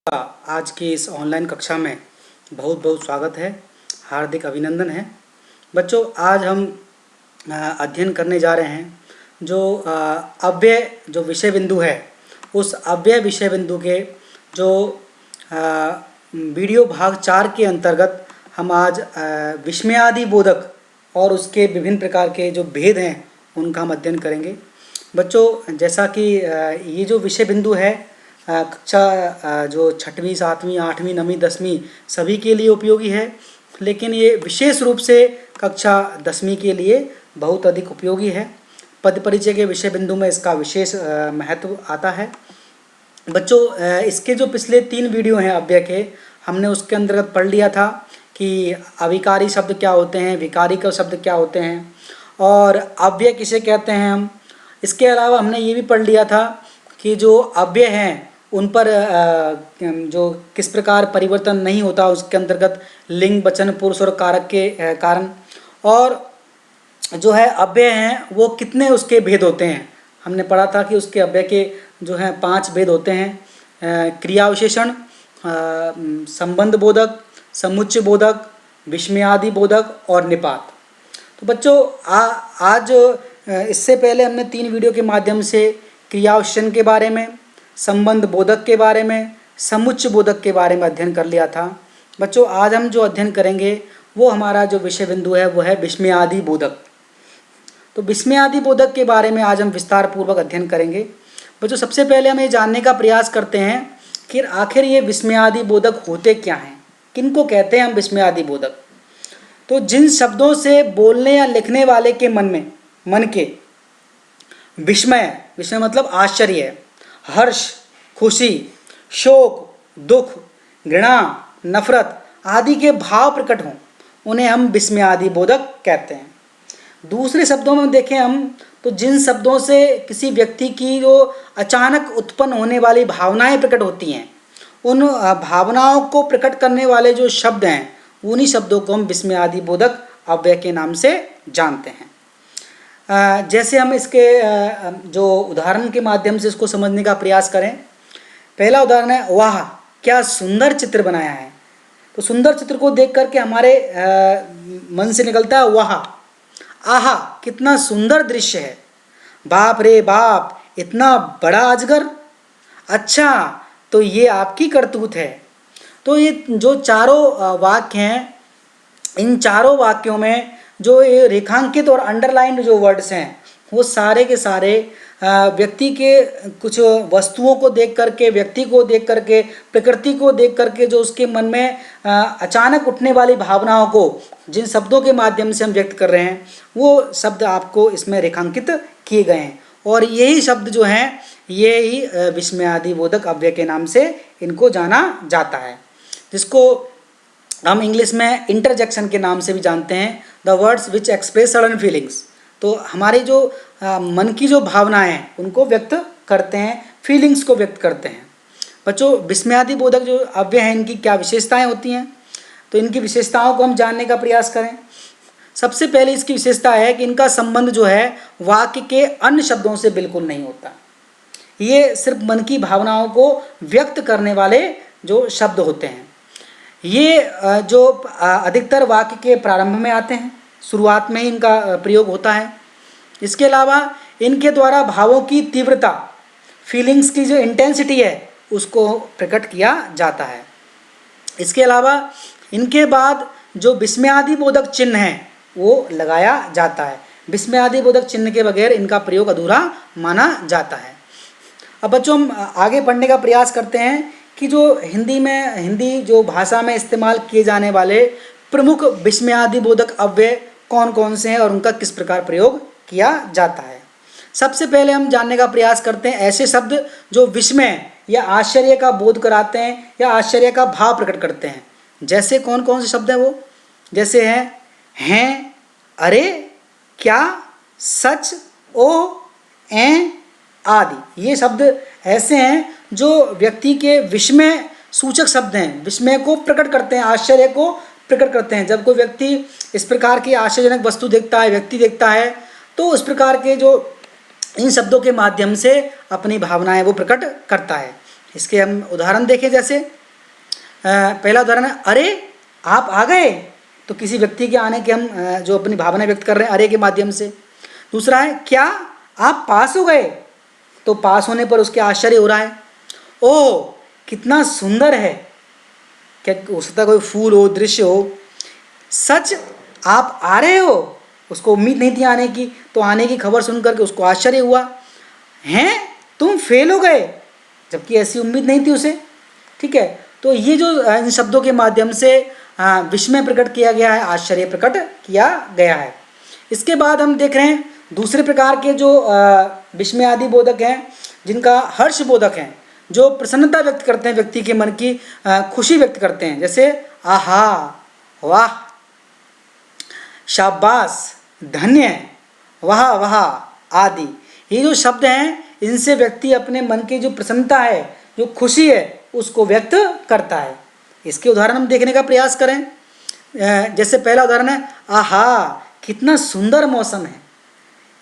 आज की इस ऑनलाइन कक्षा में बहुत बहुत स्वागत है, हार्दिक अभिनंदन है। बच्चों, आज हम अध्ययन करने जा रहे हैं जो अव्यय जो विषय बिंदु है, उस अव्यय विषय बिंदु के जो वीडियो भाग 4 के अंतर्गत हम आज विस्मयादि बोधक और उसके विभिन्न प्रकार के जो भेद हैं उनका हम अध्ययन करेंगे। बच्चों, जैसा कि ये जो विषय बिंदु है कक्षा जो 6वीं 7वीं 8वीं 9वीं 10वीं सभी के लिए उपयोगी है, लेकिन ये विशेष रूप से कक्षा 10वीं के लिए बहुत अधिक उपयोगी है। पद परिचय के विषय बिंदु में इसका विशेष महत्व आता है। बच्चों, इसके जो पिछले 3 वीडियो हैं अव्यय के, हमने उसके अंतर्गत पढ़ लिया था कि अविकारी शब्द क्या होते हैं, विकारी का शब्द क्या होते हैं और अव्यय किसे कहते हैं हम। इसके अलावा हमने ये भी पढ़ लिया था कि जो अव्यय हैं उन पर जो किस प्रकार परिवर्तन नहीं होता, उसके अंतर्गत लिंग, वचन, पुरुष और कारक के कारण, और जो है अव्यय हैं वो कितने उसके भेद होते हैं। हमने पढ़ा था कि उसके अव्यय के जो हैं 5 भेद होते हैं: क्रिया विशेषण, संबंध बोधक, समुच्चय बोधक, विस्मयादि बोधक और निपात। तो बच्चों, आज इससे पहले हमने 3 वीडियो के माध्यम से क्रिया विशेषण के बारे में, संबंध बोधक के बारे में, समुच्चय बोधक के बारे में अध्ययन कर लिया था। बच्चों, आज हम जो अध्ययन करेंगे वो हमारा जो विषय बिंदु है वो है विस्मयादि बोधक। तो विस्मयादि बोधक के बारे में आज हम विस्तार पूर्वक अध्ययन करेंगे। बच्चों, सबसे पहले हम ये जानने का प्रयास करते हैं कि आखिर ये विस्मयादि बोधक होते क्या हैं, किनको कहते हैं हम विस्मयादि बोधक। तो जिन शब्दों से बोलने या लिखने वाले के मन के विस्मय मतलब आश्चर्य, हर्ष, खुशी, शोक, दुख, घृणा, नफरत आदि के भाव प्रकट हों, उन्हें हम विस्मयादि बोधक कहते हैं। दूसरे शब्दों में देखें हम तो जिन शब्दों से किसी व्यक्ति की जो अचानक उत्पन्न होने वाली भावनाएं प्रकट होती हैं, उन भावनाओं को प्रकट करने वाले जो शब्द हैं, उन्हीं शब्दों को हम विस्मयादि बोधक अव्यय के नाम से जानते हैं। जैसे हम इसके जो उदाहरण के माध्यम से इसको समझने का प्रयास करें। पहला उदाहरण है, वाह क्या सुंदर चित्र बनाया है। तो सुंदर चित्र को देख करके हमारे मन से निकलता है वाह, आहा कितना सुंदर दृश्य है, बाप रे बाप इतना बड़ा अजगर, अच्छा तो ये आपकी करतूत है। तो ये जो चारों वाक्य हैं, इन चारों वाक्यों में जो ये रेखांकित और अंडरलाइंड जो वर्ड्स हैं वो सारे के सारे व्यक्ति के कुछ वस्तुओं को देख करके, व्यक्ति को देख करके, प्रकृति को देख करके जो उसके मन में अचानक उठने वाली भावनाओं को जिन शब्दों के माध्यम से हम व्यक्त कर रहे हैं वो शब्द आपको इसमें रेखांकित किए गए हैं। और यही शब्द जो हैं ये ही विस्मयादि बोधक अव्यय के नाम से इनको जाना जाता है, जिसको हम इंग्लिश में इंटरजेक्शन के नाम से भी जानते हैं, the words which express sudden feelings. तो हमारी जो मन की जो भावनाएं हैं उनको व्यक्त करते हैं, फीलिंग्स को व्यक्त करते हैं। बच्चों, विस्मयादि बोधक जो अव्यय हैं इनकी क्या विशेषताएं होती हैं, तो इनकी विशेषताओं को हम जानने का प्रयास करें। सबसे पहले इसकी विशेषता है कि इनका संबंध जो है वाक्य के अन्य शब्दों से बिल्कुल नहीं होता। ये सिर्फ मन की भावनाओं को व्यक्त करने वाले जो शब्द होते हैं। ये जो अधिकतर वाक्य के प्रारंभ में आते हैं, शुरुआत में ही इनका प्रयोग होता है। इसके अलावा इनके द्वारा भावों की तीव्रता, फीलिंग्स की जो इंटेंसिटी है उसको प्रकट किया जाता है। इसके अलावा इनके बाद जो विस्मयादि बोधक चिन्ह है वो लगाया जाता है। विस्मयादि बोधक चिन्ह के बगैर इनका प्रयोग अधूरा माना जाता है। अब बच्चों, हम आगे पढ़ने का प्रयास करते हैं कि जो हिंदी जो भाषा में इस्तेमाल किए जाने वाले प्रमुख विस्मयादि बोधक अव्यय कौन कौन से हैं और उनका किस प्रकार प्रयोग किया जाता है। सबसे पहले हम जानने का प्रयास करते हैं ऐसे शब्द जो विस्मय या आश्चर्य का बोध कराते हैं या आश्चर्य का भाव प्रकट करते हैं। जैसे कौन कौन से शब्द हैं वो, जैसे हैं, अरे, क्या, सच, ओ, ऐ आदि। ये शब्द ऐसे हैं जो व्यक्ति के विस्मय सूचक शब्द हैं, विस्मय को प्रकट करते हैं, आश्चर्य को प्रकट करते हैं। जब कोई व्यक्ति इस प्रकार की आश्चर्यजनक वस्तु देखता है, व्यक्ति देखता है, तो उस प्रकार के जो इन शब्दों के माध्यम से अपनी भावनाएं वो प्रकट करता है। इसके हम उदाहरण देखें। जैसे पहला उदाहरण है अरे आप आ गए, तो किसी व्यक्ति के आने के हम जो अपनी भावना व्यक्त कर रहे हैं अरे के माध्यम से। दूसरा है क्या आप पास हो गए, तो पास होने पर उसके आश्चर्य हो रहा है। ओह कितना सुंदर है, क्या हो सकता है कोई फूल हो, दृश्य हो। सच आप आ रहे हो, उसको उम्मीद नहीं थी आने की, तो आने की खबर सुन करके उसको आश्चर्य हुआ। हैं तुम फेल हो गए, जबकि ऐसी उम्मीद नहीं थी उसे। ठीक है, तो ये जो इन शब्दों के माध्यम से विस्मय प्रकट किया गया है, आश्चर्य प्रकट किया गया है। इसके बाद हम देख रहे हैं दूसरे प्रकार के जो विस्मय आदि बोधक हैं, जिनका हर्ष बोधक हैं, जो प्रसन्नता व्यक्त करते हैं, व्यक्ति के मन की खुशी व्यक्त करते हैं। जैसे आहा, वाह, शाबाश, धन्य, वाह वाह आदि। ये जो शब्द हैं, इनसे व्यक्ति अपने मन की जो प्रसन्नता है, जो खुशी है, उसको व्यक्त करता है। इसके उदाहरण हम देखने का प्रयास करें। जैसे पहला उदाहरण है आहा कितना सुंदर मौसम है।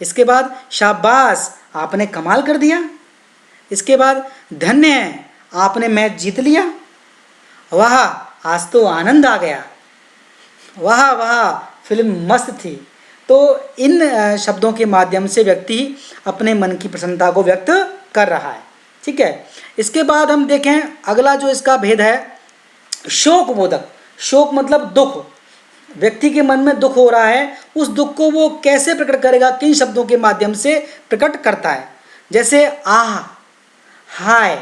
इसके बाद शाबाश आपने कमाल कर दिया। इसके बाद धन्य है आपने मैच जीत लिया। वाह आज तो आनंद आ गया। वाह वाह फिल्म मस्त थी। तो इन शब्दों के माध्यम से व्यक्ति अपने मन की प्रसन्नता को व्यक्त कर रहा है। ठीक है, इसके बाद हम देखें अगला जो इसका भेद है शोक बोधक। शोक मतलब दुख, व्यक्ति के मन में दुख हो रहा है, उस दुख को वो कैसे प्रकट करेगा, किन शब्दों के माध्यम से प्रकट करता है। जैसे आह, हाय,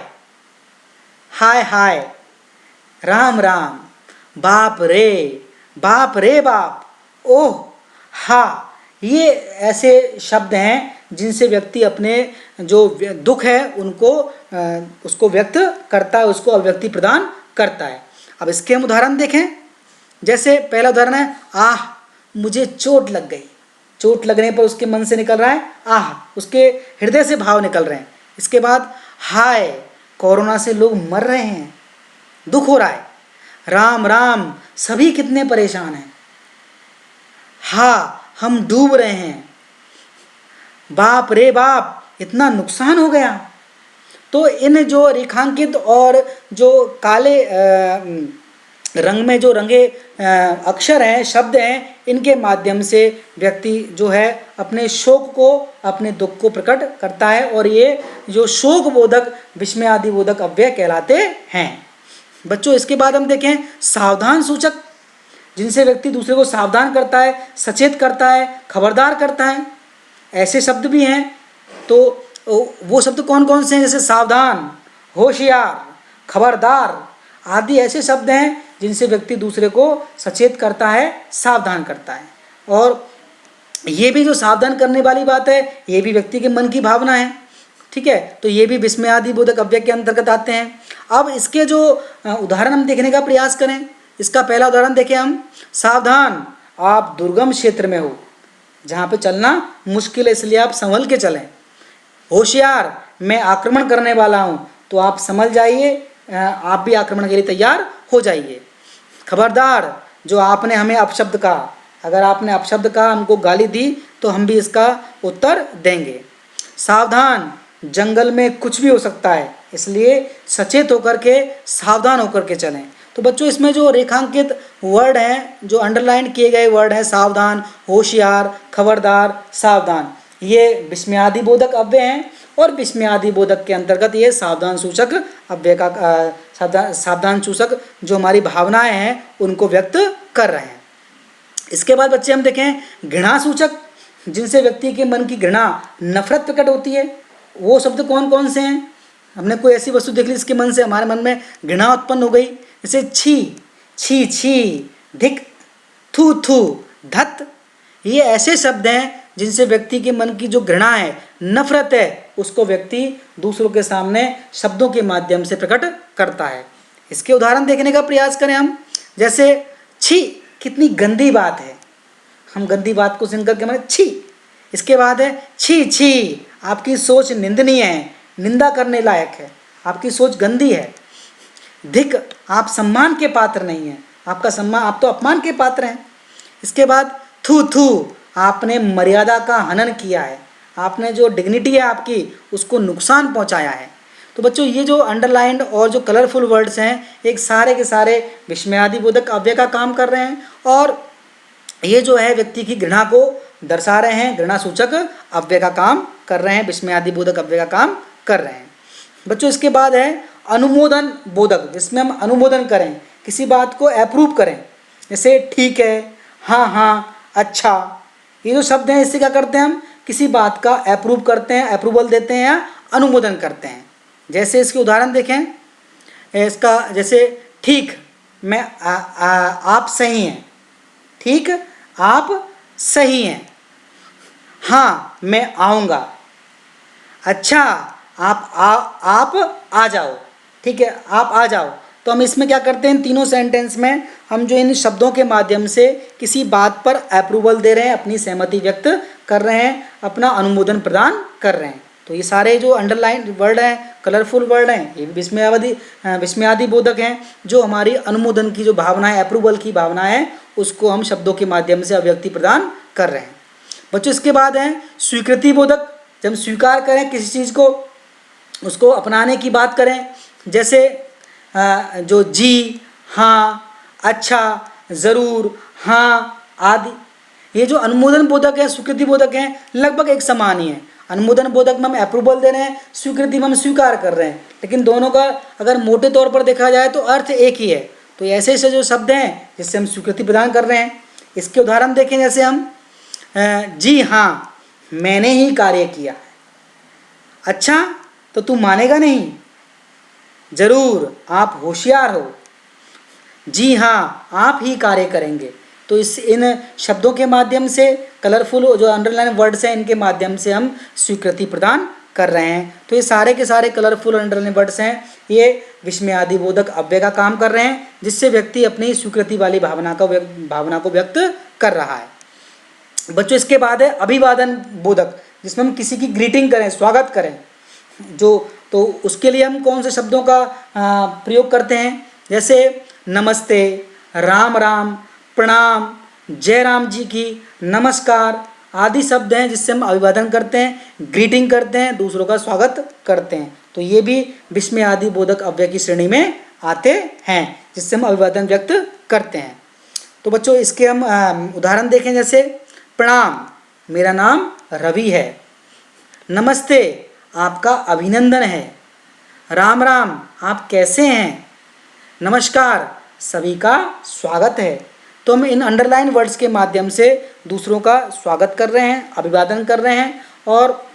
हाय हाय, राम राम, बाप रे बाप, ओह हा। ये ऐसे शब्द हैं जिनसे व्यक्ति अपने जो दुख है उनको उसको व्यक्त करता है, उसको अभिव्यक्ति प्रदान करता है। अब इसके हम उदाहरण देखें। जैसे पहला उदाहरण है आह मुझे चोट लग गई। चोट लगने पर उसके मन से निकल रहा है आह, उसके हृदय से भाव निकल रहे हैं। इसके बाद हाय कोरोना से लोग मर रहे हैं, दुख हो रहा है। राम राम सभी कितने परेशान हैं। हाँ हम डूब रहे हैं। बाप रे बाप इतना नुकसान हो गया। तो इन जो रेखांकित और जो काले रंग में जो रंगे अक्षर हैं, शब्द हैं, इनके माध्यम से व्यक्ति जो है अपने शोक को, अपने दुख को प्रकट करता है। और ये जो शोक बोधक विस्मय आदि बोधक अव्यय कहलाते हैं। बच्चों इसके बाद हम देखें सावधान सूचक, जिनसे व्यक्ति दूसरे को सावधान करता है, सचेत करता है, खबरदार करता है। ऐसे शब्द भी हैं। तो वो शब्द कौन कौन से हैं? जैसे सावधान, होशियार, खबरदार आदि ऐसे शब्द हैं जिनसे व्यक्ति दूसरे को सचेत करता है, सावधान करता है। और ये भी जो सावधान करने वाली बात है, ये भी व्यक्ति के मन की भावना है। ठीक है, तो ये भी विस्मय आदि बोधक अव्यय के अंतर्गत आते हैं। अब इसके जो उदाहरण हम देखने का प्रयास करें। इसका पहला उदाहरण देखें हम। सावधान आप दुर्गम क्षेत्र में हो, जहाँ पे चलना मुश्किल है, इसलिए आप संभल के चलें। होशियार मैं आक्रमण करने वाला हूँ, तो आप समझ जाइए, आप भी आक्रमण के लिए तैयार हो जाइए। खबरदार जो आपने हमें अपशब्द कहा, अगर आपने अपशब्द कहा, हमको गाली दी, तो हम भी इसका उत्तर देंगे। सावधान जंगल में कुछ भी हो सकता है, इसलिए सचेत होकर के, सावधान होकर के चलें। तो बच्चों इसमें जो रेखांकित वर्ड हैं, जो अंडरलाइन किए गए वर्ड हैं, सावधान, होशियार, खबरदार, सावधान, ये विस्मय आदि बोधक अव्यय हैं। और विस्मय आदि बोधक के अंतर्गत ये सावधान सूचक अव्यय का सावधान सूचक जो हमारी भावनाएं हैं उनको व्यक्त कर रहे हैं। इसके बाद बच्चे हम देखें घृणा सूचक, जिनसे व्यक्ति के मन की घृणा, नफरत प्रकट होती है। वो शब्द कौन कौन से हैं? हमने कोई ऐसी वस्तु देख ली जिसके मन से हमारे मन में घृणा उत्पन्न हो गई, जैसे छी, छी छी, धिक, थू थू, धत। ये ऐसे शब्द हैं जिनसे व्यक्ति के मन की जो घृणा है, नफरत है, उसको व्यक्ति दूसरों के सामने शब्दों के माध्यम से प्रकट करता है। इसके उदाहरण देखने का प्रयास करें हम। जैसे छी कितनी गंदी बात है, हम गंदी बात को सुन करके हमारे छी। इसके बाद है छी छी आपकी सोच निंदनीय है, निंदा करने लायक है, आपकी सोच गंदी है। धिक आप सम्मान के पात्र नहीं हैं, आपका सम्मान, आप तो अपमान के पात्र हैं। इसके बाद थू थू आपने मर्यादा का हनन किया है, आपने जो डिग्निटी है आपकी उसको नुकसान पहुंचाया है। तो बच्चों ये जो अंडरलाइंड और जो कलरफुल वर्ड्स हैं एक सारे के सारे विस्मयादिबोधक अव्यय का काम कर रहे हैं और ये जो है व्यक्ति की घृणा को दर्शा रहे हैं, घृणा सूचक अव्यय का काम कर रहे हैं, विस्मयादिबोधक अव्यय का काम कर रहे हैं। बच्चों इसके बाद है अनुमोदन बोधक, जिसमें हम अनुमोदन करें, किसी बात को अप्रूव करें, जैसे ठीक है, हाँ हाँ, अच्छा। ये जो शब्द हैं इससे क्या करते हैं, हम किसी बात का अप्रूव करते हैं, अप्रूवल देते हैं या अनुमोदन करते हैं। जैसे इसके उदाहरण देखें, इसका जैसे ठीक, मैं आप सही हैं, ठीक आप सही हैं, हाँ मैं आऊँगा, अच्छा आप आ जाओ, ठीक है आप आ जाओ। तो हम इसमें क्या करते हैं, इन तीनों सेंटेंस में हम जो इन शब्दों के माध्यम से किसी बात पर अप्रूवल दे रहे हैं, अपनी सहमति व्यक्त कर रहे हैं, अपना अनुमोदन प्रदान कर रहे हैं। तो ये सारे जो अंडरलाइन वर्ड हैं, कलरफुल वर्ड हैं, ये भी विस्मयादिबोधक हैं, जो हमारी अनुमोदन की जो भावना है, अप्रूवल की भावना है, उसको हम शब्दों के माध्यम से अभिव्यक्ति प्रदान कर रहे हैं। बच्चों इसके बाद है स्वीकृति बोधक, जब हम स्वीकार करें किसी चीज़ को, उसको अपनाने की बात करें, जैसे जो जी, हाँ, अच्छा, ज़रूर, हाँ आदि। ये जो अनुमोदन बोधक है, स्वीकृति बोधक हैं, लगभग एक समान ही है। अनुमोदन बोधक में हम अप्रूवल दे रहे हैं, स्वीकृति में हम स्वीकार कर रहे हैं, लेकिन दोनों का अगर मोटे तौर पर देखा जाए तो अर्थ एक ही है। तो ऐसे ऐसे जो शब्द हैं जिससे हम स्वीकृति प्रदान कर रहे हैं, इसके उदाहरण देखें, जैसे हम जी हाँ मैंने ही कार्य किया, अच्छा तो तू मानेगा नहीं, ज़रूर आप होशियार हो, जी हाँ आप ही कार्य करेंगे। तो इन शब्दों के माध्यम से, कलरफुल जो अंडरलाइन वर्ड्स हैं, इनके माध्यम से हम स्वीकृति प्रदान कर रहे हैं। तो ये सारे के सारे कलरफुल अंडरलाइन वर्ड्स हैं, ये विस्मयादिबोधक अव्यय का काम कर रहे हैं, जिससे व्यक्ति अपनी स्वीकृति वाली भावना को व्यक्त कर रहा है। बच्चों इसके बाद है अभिवादन बोधक, जिसमें हम किसी की ग्रीटिंग करें, स्वागत करें, तो उसके लिए हम कौन से शब्दों का प्रयोग करते हैं, जैसे नमस्ते, राम राम, प्रणाम, जय राम जी की, नमस्कार आदि शब्द हैं जिससे हम अभिवादन करते हैं, ग्रीटिंग करते हैं, दूसरों का स्वागत करते हैं। तो ये भी विस्मयादिबोधक अव्यय की श्रेणी में आते हैं, जिससे हम अभिवादन व्यक्त करते हैं। तो बच्चों इसके हम उदाहरण देखें, जैसे प्रणाम, मेरा नाम रवि है, नमस्ते, आपका अभिनंदन है, राम राम, आप कैसे हैं, नमस्कार, सभी का स्वागत है। तो हम इन अंडरलाइन वर्ड्स के माध्यम से दूसरों का स्वागत कर रहे हैं, अभिवादन कर रहे हैं, और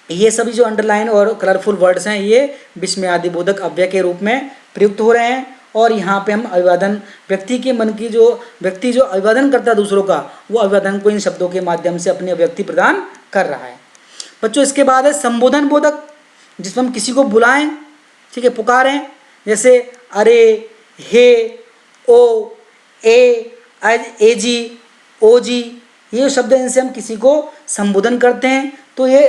ये सभी जो अंडरलाइन और कलरफुल वर्ड्स हैं ये विस्मयादिबोधक अव्यय के रूप में प्रयुक्त हो रहे हैं। और यहाँ पे हम अभिवादन, व्यक्ति के मन की व्यक्ति जो अभिवादन करता है दूसरों का, वो अभिवादन को इन शब्दों के माध्यम से अपनी अभिव्यक्ति प्रदान कर रहा है। बच्चों इसके बाद है संबोधन बोधक, जिसमें हम किसी को बुलाएं, ठीक है, पुकारें, जैसे अरे, हे, ओ, ए जी, ओ जी, ये शब्द हैं, इनसे हम किसी को संबोधन करते हैं। तो ये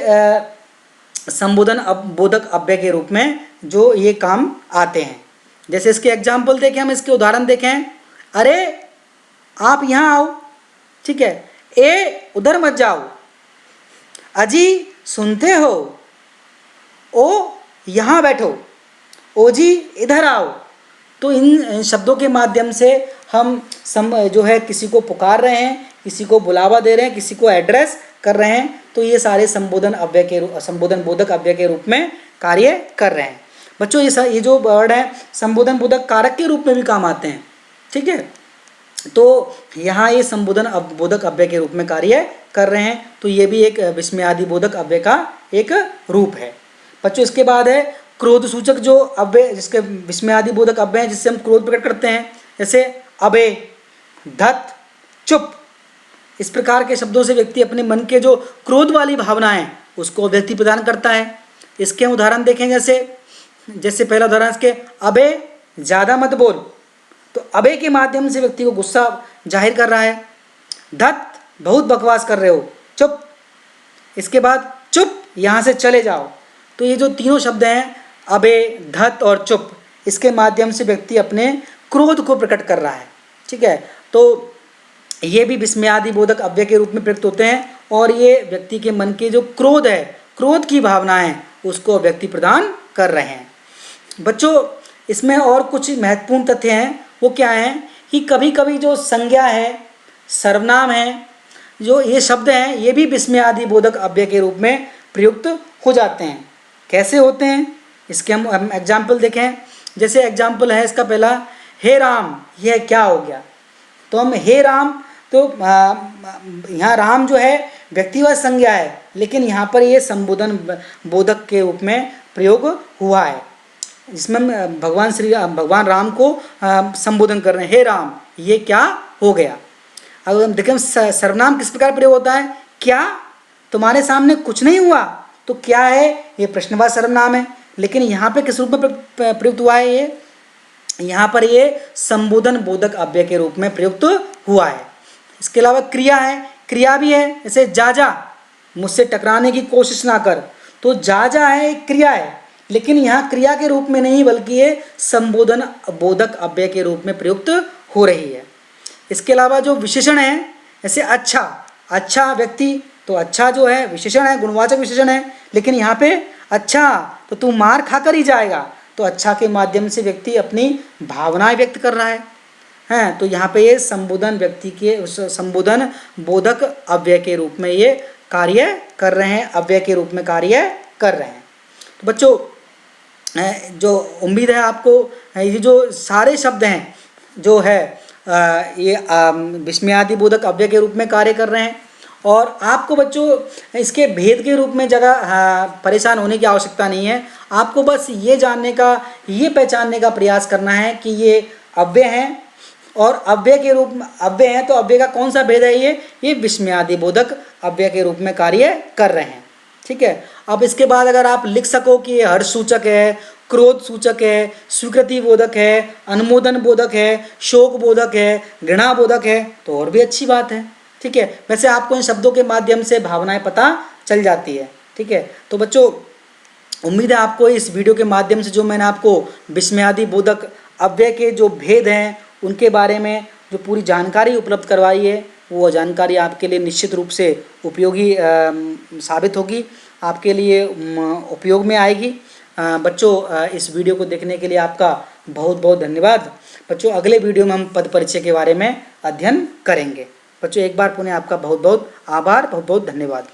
संबोधन बोधक अव्यय के रूप में जो ये काम आते हैं। जैसे इसके एग्जाम्पल देखें, हम इसके उदाहरण देखें, अरे आप यहाँ आओ, ठीक है, ए उधर मत जाओ, अजी सुनते हो, ओ यहाँ बैठो, ओ जी इधर आओ। तो इन शब्दों के माध्यम से हम जो है किसी को पुकार रहे हैं, किसी को बुलावा दे रहे हैं, किसी को एड्रेस कर रहे हैं। तो ये सारे संबोधन बोधक अव्यय के रूप में कार्य कर रहे हैं। बच्चों ये जो वर्ड है संबोधन बोधक कारक के रूप में भी काम आते हैं, ठीक है। तो यहाँ ये संबोधन बोधक अव्यय के रूप में कार्य कर रहे हैं। तो ये भी एक विस्मयादिबोधक अव्यय का एक रूप है। बच्चों इसके बाद है क्रोध सूचक जो अव्यय, जिसके विस्मयादिबोधक अव्यय हैं, जिससे हम क्रोध प्रकट करते हैं, जैसे अबे, धत, चुप। इस प्रकार के शब्दों से व्यक्ति अपने मन के जो क्रोध वाली भावनाएं उसको व्यक्ति प्रदान करता है। इसके हम उदाहरण देखें, जैसे पहला उदाहरण इसके, अबे ज़्यादा मत बोल। तो अबे के माध्यम से व्यक्ति को गुस्सा जाहिर कर रहा है। धत, बहुत बकवास कर रहे हो, चुप। इसके बाद चुप, यहाँ से चले जाओ। तो ये जो तीनों शब्द हैं, अबे, धत और चुप, इसके माध्यम से व्यक्ति अपने क्रोध को प्रकट कर रहा है, ठीक है। तो ये भी विस्मयादिबोधक अव्यय के रूप में प्रयुक्त होते हैं और ये व्यक्ति के मन के जो क्रोध है, क्रोध की भावना है, उसको व्यक्ति प्रदान कर रहे हैं। बच्चों इसमें और कुछ महत्वपूर्ण तथ्य हैं, वो क्या हैं कि कभी कभी जो संज्ञा है, सर्वनाम है, जो ये शब्द हैं, ये भी विस्मयादि बोधक अव्यय के रूप में प्रयुक्त हो जाते हैं। कैसे होते हैं इसके हम एग्जाम्पल देखें। जैसे एग्जाम्पल है इसका पहला, हे राम, यह क्या हो गया। तो हम हे राम, तो यहाँ राम जो है व्यक्तिवाचक संज्ञा है, लेकिन यहाँ पर ये संबोधन बोधक के रूप में प्रयोग हुआ है, जिसमें हम भगवान राम को संबोधन कर रहे हैं, हे राम ये क्या हो गया। अब हम देखें सर्वनाम किस प्रकार प्रयोग होता है, क्या तुम्हारे सामने कुछ नहीं हुआ, तो क्या है, ये प्रश्नवाचक सर्वनाम है, लेकिन यहाँ पे किस रूप में प्रयुक्त हुआ है, ये यहाँ पर ये संबोधन बोधक अव्यय के रूप में प्रयुक्त हुआ है। इसके अलावा क्रिया है, क्रिया भी है, जैसे जा जा, मुझसे टकराने की कोशिश ना कर, तो जा जा है क्रिया है, लेकिन यहाँ क्रिया के रूप में नहीं बल्कि ये संबोधन बोधक अव्यय के रूप में प्रयुक्त हो रही है। इसके अलावा जो विशेषण है, जैसे अच्छा, अच्छा व्यक्ति, तो अच्छा जो है विशेषण है, गुणवाचक विशेषण है, लेकिन यहाँ पे अच्छा तो तू मार खाकर ही जाएगा, तो अच्छा के माध्यम से व्यक्ति अपनी भावनाएं व्यक्त कर रहा है, तो यहाँ पे ये संबोधन व्यक्ति के संबोधन बोधक अव्यय के रूप में ये कार्य कर रहे हैं, अव्यय के रूप में कार्य कर रहे हैं। तो बच्चों जो उम्मीद है आपको ये जो सारे शब्द हैं जो है ये विस्मयादि बोधक अव्यय के रूप में कार्य कर रहे हैं, और आपको बच्चों इसके भेद के रूप में परेशान होने की आवश्यकता नहीं है। आपको बस ये जानने का, ये पहचानने का प्रयास करना है कि ये अव्यय हैं, और अव्यय के रूप में अव्यय हैं, तो अव्यय का कौन सा भेद है, ये विस्मयादि बोधक अव्यय के रूप में कार्य कर रहे हैं। ठीक है, अब इसके बाद अगर आप लिख सको कि ये हर्ष सूचक है, क्रोध सूचक है, स्वीकृति बोधक है, अनुमोदन बोधक है, शोक बोधक है, घृणा बोधक है, तो और भी अच्छी बात है। ठीक है, वैसे आपको इन शब्दों के माध्यम से भावनाएं पता चल जाती है। ठीक है, तो बच्चों उम्मीद है आपको इस वीडियो के माध्यम से जो मैंने आपको विस्मयादि बोधक अव्यय के जो भेद हैं उनके बारे में जो पूरी जानकारी उपलब्ध करवाई है, वो जानकारी आपके लिए निश्चित रूप से उपयोगी साबित होगी, आपके लिए उपयोग में आएगी। बच्चों इस वीडियो को देखने के लिए आपका बहुत बहुत धन्यवाद। बच्चों अगले वीडियो में हम पद परिचय के बारे में अध्ययन करेंगे। बच्चों एक बार पुनः आपका बहुत बहुत आभार, बहुत बहुत धन्यवाद।